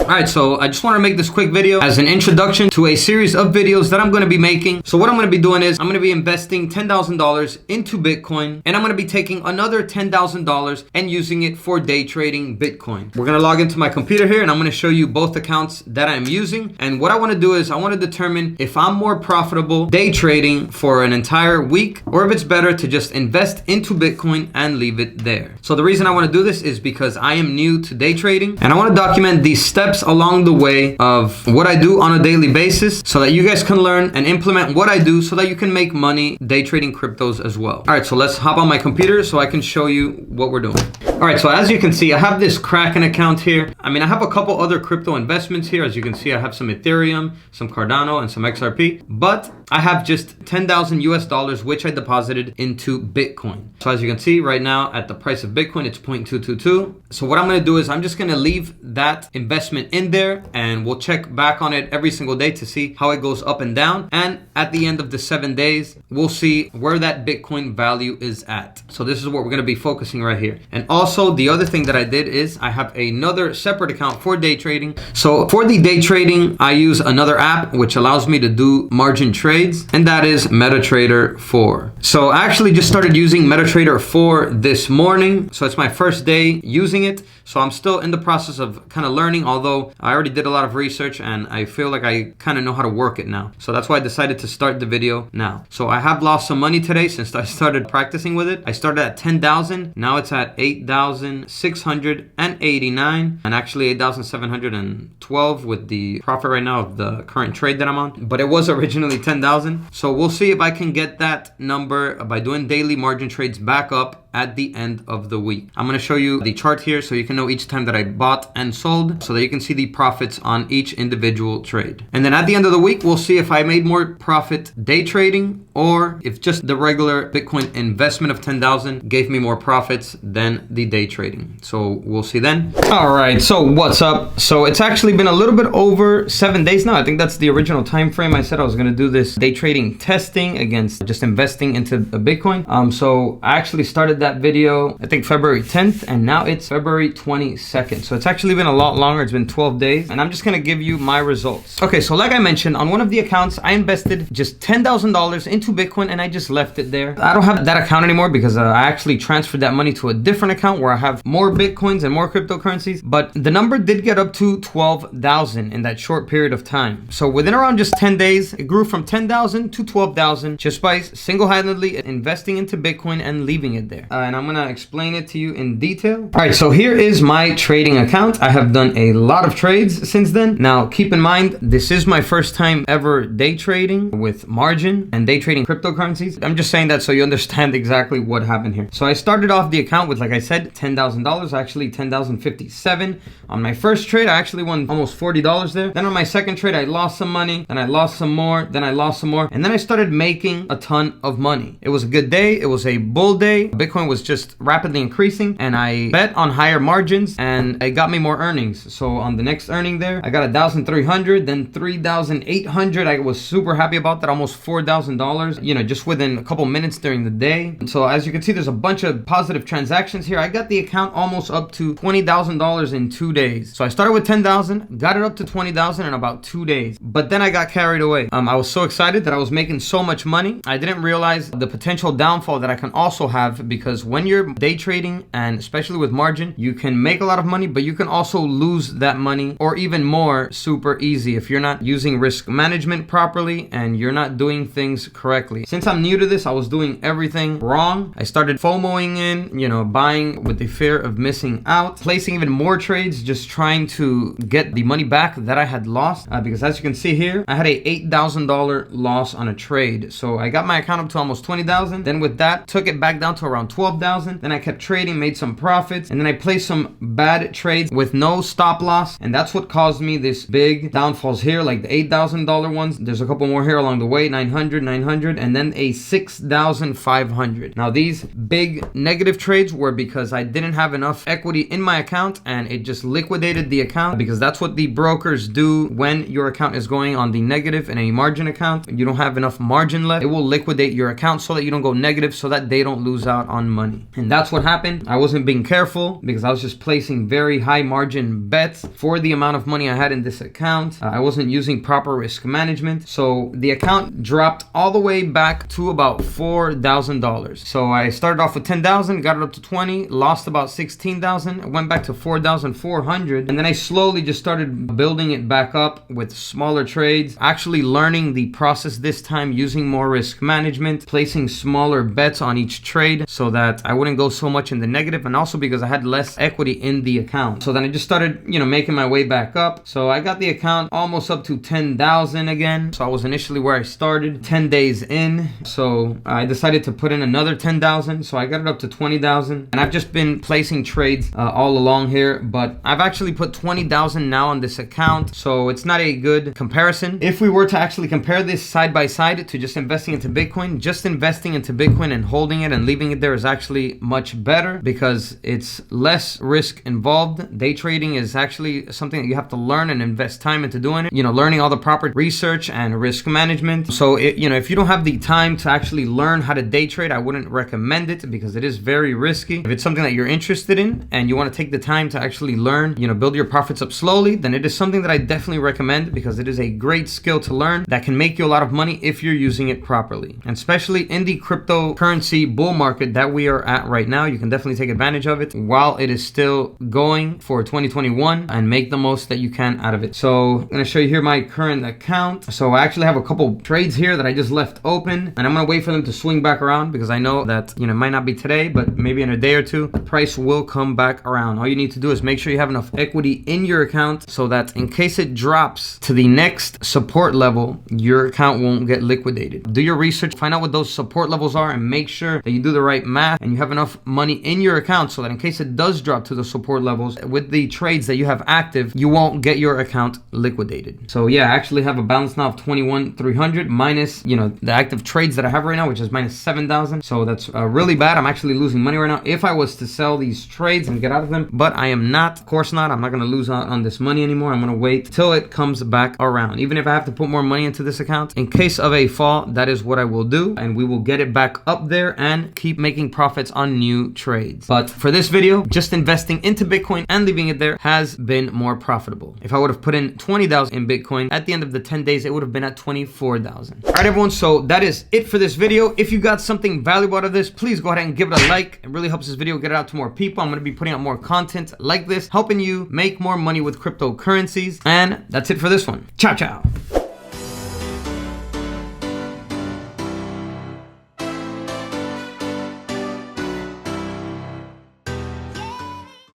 Alright, so I just want to make this quick video as an introduction to a series of videos that I'm going to be making. So what I'm going to be doing is I'm going to be investing $10,000 into Bitcoin, and I'm going to be taking another $10,000 and using it for day trading Bitcoin. We're going to log into my computer here, and I'm going to show you both accounts that I'm using. And what I want to do is I want to determine if I'm more profitable day trading for an entire week, or if it's better to just invest into Bitcoin and leave it there. So the reason I want to do this is because I am new to day trading, and I want to document these steps along the way of what I do on a daily basis so that you guys can learn and implement what I do so that you can make money day trading cryptos as well. All right, so let's hop on my computer so I can show you what we're doing. All right, so as you can see, I have this Kraken account here. I mean, I have a couple other crypto investments here. As you can see, I have some Ethereum, some Cardano, and some XRP, but I have just 10,000 US dollars, which I deposited into Bitcoin. So as you can see right now at the price of Bitcoin, it's 0.222. So what I'm going to do is I'm just going to leave that investment in there, and we'll check back on it every single day to see how it goes up and down. And at the end of the 7 days, we'll see where that Bitcoin value is at. So this is what we're going to be focusing right here. And also the other thing that I did is I have another separate account for day trading. So for the day trading, I use another app which allows me to do margin trades, and that is MetaTrader 4. So I actually just started using MetaTrader 4 this morning. So it's my first day using it. So I'm still in the process of kind of learning, although I already did a lot of research and I feel like I kind of know how to work it now. So that's why I decided to start the video now. So I have lost some money today since I started practicing with it. I started at 10,000. Now it's at 8,689 and actually 8,712 with the profit right now of the current trade that I'm on. But it was originally 10,000. So we'll see if I can get that number by doing daily margin trades back up at the end of the week. I'm going to show you the chart here so you can know each time that I bought and sold so that you can see the profits on each individual trade. And then at the end of the week, we'll see if I made more profit day trading or if just the regular Bitcoin investment of 10,000 gave me more profits than the day trading. So we'll see then. All right, so what's up? So it's actually been a little bit over 7 days now. I think that's the original time frame. I said I was going to do this day trading testing against just investing into the Bitcoin. So I actually started that video, I think February 10th, and now it's February 22nd. So it's actually been a lot longer. It's been 12 days, and I'm just going to give you my results. Okay, so like I mentioned, on one of the accounts, I invested just $10,000 into Bitcoin, and I just left it there. I don't have that account anymore because I actually transferred that money to a different account where I have more Bitcoins and more cryptocurrencies, but the number did get up to 12,000 in that short period of time. So within around just 10 days, it grew from 10,000 to 12,000 just by single-handedly investing into Bitcoin and leaving it there. And I'm gonna explain it to you in detail. All right, so here is my trading account. I have done a lot of trades since then. Now, keep in mind, this is my first time ever day trading with margin and day trading cryptocurrencies. I'm just saying that so you understand exactly what happened here. So I started off the account with, like I said, $10,000, actually $10,057. On my first trade, I actually won almost $40 there. Then on my second trade, I lost some money. Then I lost some more. Then I lost some more. And then I started making a ton of money. It was a good day. It was a bull day. Bitcoin was just rapidly increasing, and I bet on higher margins, and it got me more earnings. So on the next earning there, I got 1,300, then 3,800. I was super happy about that, almost $4,000, you know, just within a couple minutes during the day. So as you can see, there's a bunch of positive transactions here. I got the account almost up to $20,000 in 2 days. So I started with 10,000, got it up to 20,000 in about 2 days. But then I got carried away. I was so excited that I was making so much money. I didn't realize the potential downfall that I can also have, because when you're day trading, and especially with margin, you can make a lot of money, but you can also lose that money or even more super easy if you're not using risk management properly and you're not doing things correctly. Since I'm new to this, I was doing everything wrong. I started FOMOing in, you know, buying with the fear of missing out, placing even more trades, just trying to get the money back that I had lost, because as you can see here, I had a $8,000 loss on a trade. So I got my account up to almost 20,000. Then with that, took it back down to around 12,000. Then I kept trading, made some profits, and then I placed some bad trades with no stop loss, and that's what caused me this big downfalls here, like the $8,000 ones. There's a couple more here along the way, 900, and then a 6,500. Now these big negative trades were because I didn't have enough equity in my account, and it just liquidated the account, because that's what the brokers do when your account is going on the negative in a margin account. You don't have enough margin left. It will liquidate your account so that you don't go negative, so that they don't lose out on on money. And that's what happened. I wasn't being careful because I was just placing very high margin bets for the amount of money I had in this account. I wasn't using proper risk management. So the account dropped all the way back to about $4,000. So I started off with 10,000, got it up to 20, lost about 16,000, went back to 4,400. And then I slowly just started building it back up with smaller trades, actually learning the process this time, using more risk management, placing smaller bets on each trade so that I wouldn't go so much in the negative, and also because I had less equity in the account. So then I just started, making my way back up. So I got the account almost up to 10,000 again. So I was initially where I started 10 days in. So I decided to put in another 10,000. So I got it up to 20,000. And I've just been placing trades all along here, but I've actually put 20,000 now on this account. So it's not a good comparison. If we were to actually compare this side by side to just investing into Bitcoin, just investing into Bitcoin and holding it and leaving it there is actually much better because it's less risk involved. Day trading is actually something that you have to learn and invest time into doing it, learning all the proper research and risk management. So if you don't have the time to actually learn how to day trade, I wouldn't recommend it because it is very risky. If it's something that you're interested in and you want to take the time to actually learn, build your profits up slowly, then it is something that I definitely recommend because it is a great skill to learn that can make you a lot of money if you're using it properly. And especially in the cryptocurrency bull market that we are at right now, you can definitely take advantage of it while it is still going for 2021 and make the most that you can out of it. So I'm going to show you here my current account. So I actually have a couple trades here that I just left open, and I'm going to wait for them to swing back around because I know that, it might not be today, but maybe in a day or two, the price will come back around. All you need to do is make sure you have enough equity in your account so that in case it drops to the next support level, your account won't get liquidated. Do your research, find out what those support levels are, and make sure that you do the right math and you have enough money in your account so that in case it does drop to the support levels with the trades that you have active, you won't get your account liquidated. So yeah, I actually have a balance now of 21,300 minus, the active trades that I have right now, which is minus 7,000. So that's really bad. I'm actually losing money right now if I was to sell these trades and get out of them, but I am not. Of course not. I'm not going to lose out on this money anymore. I'm going to wait till it comes back around. Even if I have to put more money into this account, in case of a fall, that is what I will do, and we will get it back up there and keep making profits on new trades. But for this video, just investing into Bitcoin and leaving it there has been more profitable. If I would have put in 20,000 in Bitcoin at the end of the 10 days, it would have been at 24,000. All right, everyone. So that is it for this video. If you got something valuable out of this, please go ahead and give it a like. It really helps this video get it out to more people. I'm going to be putting out more content like this, helping you make more money with cryptocurrencies. And that's it for this one. Ciao, ciao.